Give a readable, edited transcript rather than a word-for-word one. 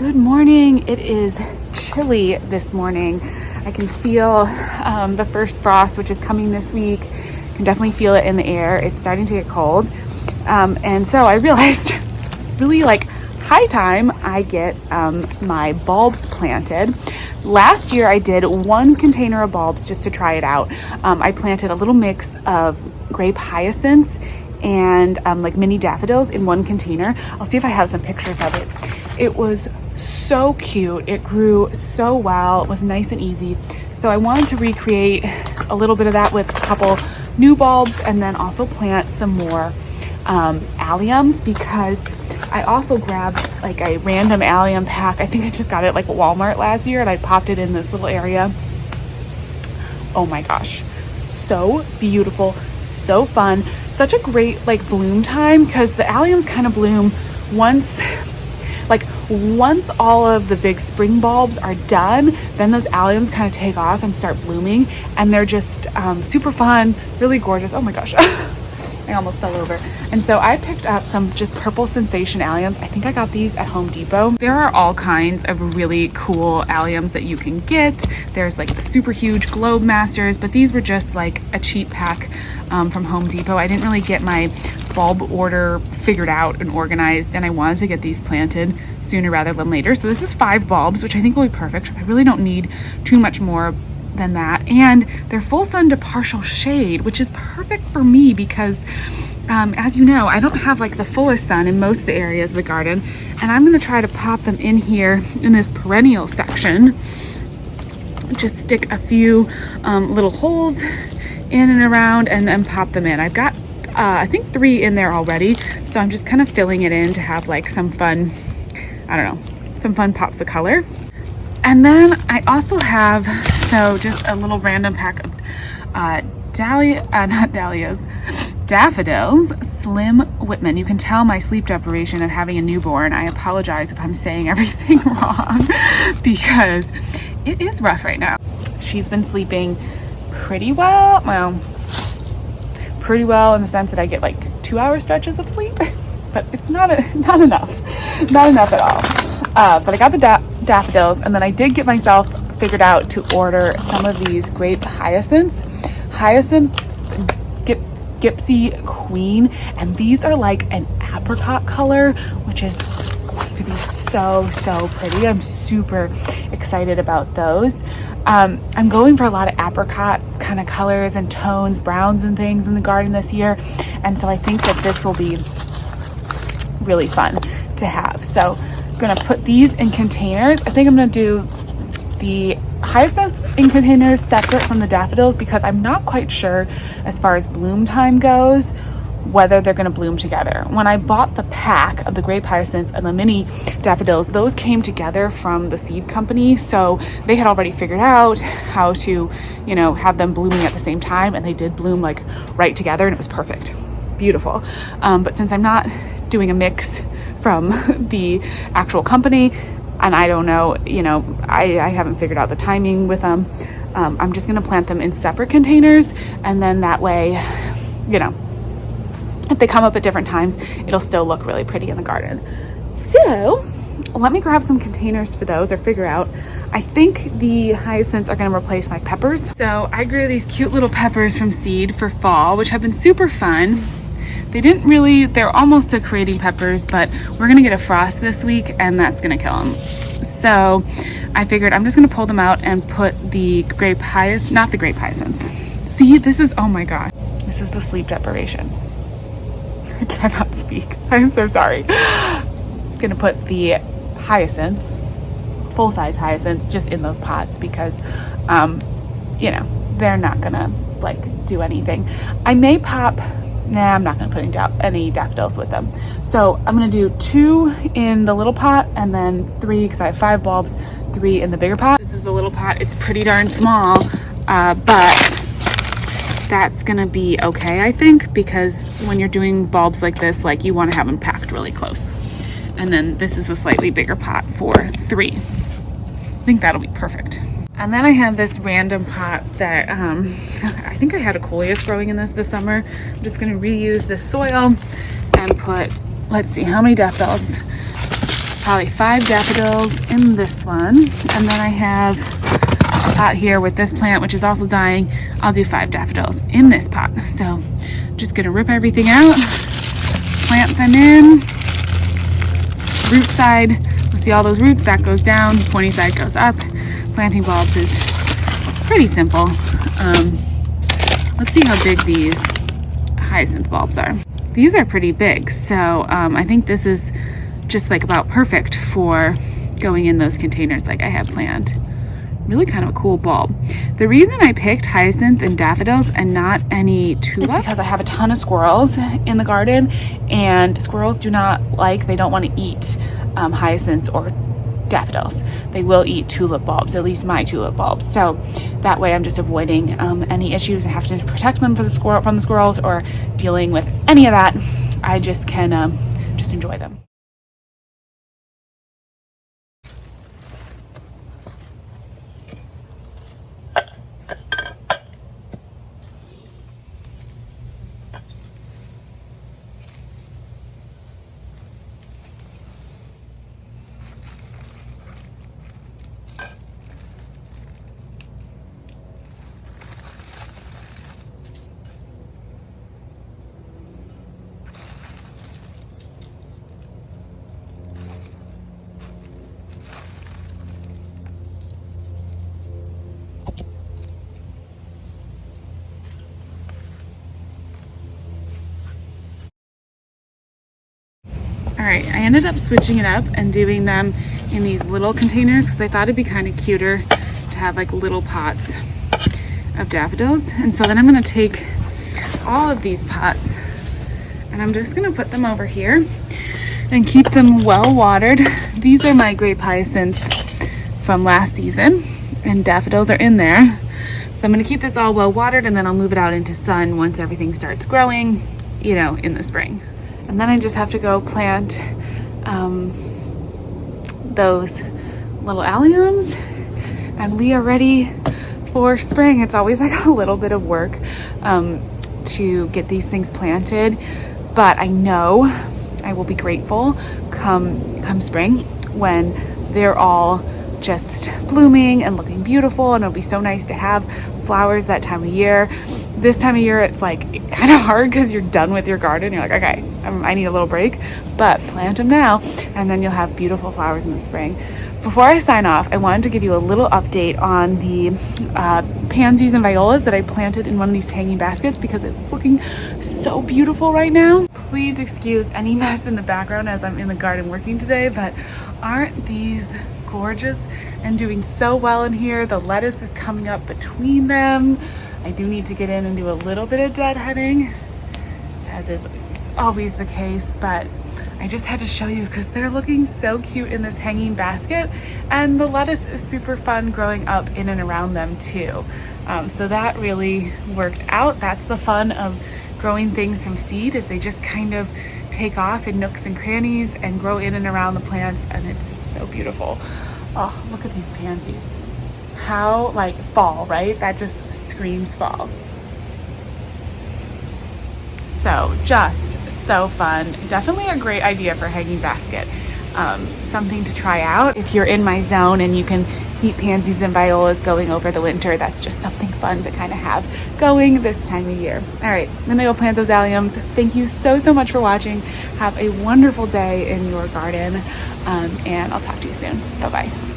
Good morning. It is chilly this morning. I can feel the first frost, which is coming this week. I can definitely feel it in the air. It's starting to get cold. And so I realized it's really like high time I get my bulbs planted. Last year I did 1 container of bulbs just to try it out. I planted a little mix of grape hyacinths and like mini daffodils in 1 container. I'll see if I have some pictures of it. It was so cute. It grew so well. It was nice and easy. So I wanted to recreate a little bit of that with a couple new bulbs and then also plant some more alliums, because I also grabbed like a random allium pack. I think I just got it like at Walmart last year and I popped it in this little area. Oh my gosh, so beautiful, so fun. Such a great like bloom time, because the alliums kind of bloom once all of the big spring bulbs are done, then those alliums kind of take off and start blooming, and they're just super fun, really gorgeous. Oh my gosh. I almost fell over. And so I picked up some just purple sensation alliums. I think I got these at Home Depot. There are all kinds of really cool alliums that you can get. There's like the super huge globe masters, but these were just like a cheap pack from Home Depot. I didn't really get my bulb order figured out and organized, and I wanted to get these planted sooner rather than later. So this is 5 bulbs, which I think will be perfect. I really don't need too much more than that, and they're full sun to partial shade, which is perfect for me because as you know, I don't have like the fullest sun in most of the areas of the garden, and I'm going to try to pop them in here in this perennial section. Just stick a few little holes in and around and pop them in. I've got I think 3 in there already, so I'm just kind of filling it in to have like some fun, I don't know, some fun pops of color. And then I also have, so just a little random pack of daffodils, Slim Whitman. You can tell my sleep deprivation of having a newborn. I apologize if I'm saying everything wrong because it is rough right now. She's been sleeping pretty well. Well, pretty well in the sense that I get like 2-hour stretches of sleep, but it's not enough. Not enough at all. But I got the daffodils, and then I did get myself figured out to order some of these grape hyacinths. Gypsy Queen, and these are like an apricot color, which is going to be so pretty. I'm super excited about those. I'm going for a lot of apricot kind of colors and tones, browns and things in the garden this year, and so I think that this will be really fun to have. So I'm gonna put these in containers. I think I'm gonna do the hyacinths in containers separate from the daffodils, because I'm not quite sure as far as bloom time goes whether they're gonna bloom together. When I bought the pack of the grape hyacinths and the mini daffodils, those came together from the seed company, so they had already figured out how to, you know, have them blooming at the same time, and they did bloom like right together, and it was perfect, beautiful. But since I'm not doing a mix from the actual company, and I don't know, you know, I haven't figured out the timing with them, I'm just gonna plant them in separate containers, and then that way, you know, if they come up at different times, it'll still look really pretty in the garden. So let me grab some containers for those, or figure out. I think the hyacinths are gonna replace my peppers. So I grew these cute little peppers from seed for fall, which have been super fun. They're almost to creating peppers, but we're gonna get a frost this week and that's gonna kill them. So I figured I'm just gonna pull them out and put the grape hyacinths, not the grape hyacinths. See, this is, oh my God, this is the sleep deprivation. I cannot speak. I'm so sorry. Gonna put the hyacinths, full-size hyacinths, just in those pots because, you know, they're not gonna like do anything. I may pop, I'm not gonna put any daffodils with them. So I'm gonna do 2 in the little pot, and then 3, because I have 5 bulbs, 3 in the bigger pot. This is the little pot. It's pretty darn small, but that's gonna be okay, I think, because when you're doing bulbs like this, like, you want to have them packed really close. And then this is a slightly bigger pot for 3. I think that'll be perfect. And then I have this random pot that I think I had a coleus growing in this summer. I'm just gonna reuse this soil and put, let's see, how many daffodils? probably 5 daffodils in this one. And then I have a pot here with this plant, which is also dying. I'll do 5 daffodils in this pot. So just gonna rip everything out, plant them in. Root side, we'll see all those roots, that goes down, pointy side goes up. Planting bulbs is pretty simple. Let's see how big these hyacinth bulbs are. These are pretty big, so I think this is just like about perfect for going in those containers like I have planned. Really kind of a cool bulb. The reason I picked hyacinth and daffodils and not any tulips is because I have a ton of squirrels in the garden, and squirrels do not like, they don't want to eat hyacinths or daffodils. They will eat tulip bulbs, at least my tulip bulbs. So that way I'm just avoiding any issues and have to protect them from the squirrels or dealing with any of that. I just can just enjoy them. All right, I ended up switching it up and doing them in these little containers because I thought it'd be kind of cuter to have like little pots of daffodils. And so then I'm gonna take all of these pots and I'm just gonna put them over here and keep them well watered. These are my grape hyacinths from last season, and daffodils are in there. So I'm gonna keep this all well watered, and then I'll move it out into sun once everything starts growing, you know, in the spring. And then I just have to go plant those little alliums, and we are ready for spring. It's always like a little bit of work to get these things planted, but I know I will be grateful come spring when they're all just blooming and looking beautiful, and it'll be so nice to have flowers that time of year. This time of year it's like kind of hard because you're done with your garden. You're like, okay, I need a little break, but plant them now and then you'll have beautiful flowers in the spring. Before I sign off, I wanted to give you a little update on the pansies and violas that I planted in one of these hanging baskets because it's looking so beautiful right now. Please excuse any mess in the background as I'm in the garden working today, but aren't these gorgeous and doing so well in here? The lettuce is coming up between them. I do need to get in and do a little bit of deadheading, as is always the case, but I just had to show you because they're looking so cute in this hanging basket, and the lettuce is super fun growing up in and around them too. So that really worked out. That's the fun of growing things from seed, is they just kind of take off in nooks and crannies and grow in and around the plants, and it's so beautiful. Oh, look at these pansies. How, like, fall, right? That just screams fall. So just so fun. Definitely a great idea for a hanging basket. Something to try out if you're in my zone and you can keep pansies and violas going over the winter. That's just something fun to kind of have going this time of year. All right, I'm gonna go plant those alliums. Thank you so much for watching. Have a wonderful day in your garden, and I'll talk to you soon. Bye-bye.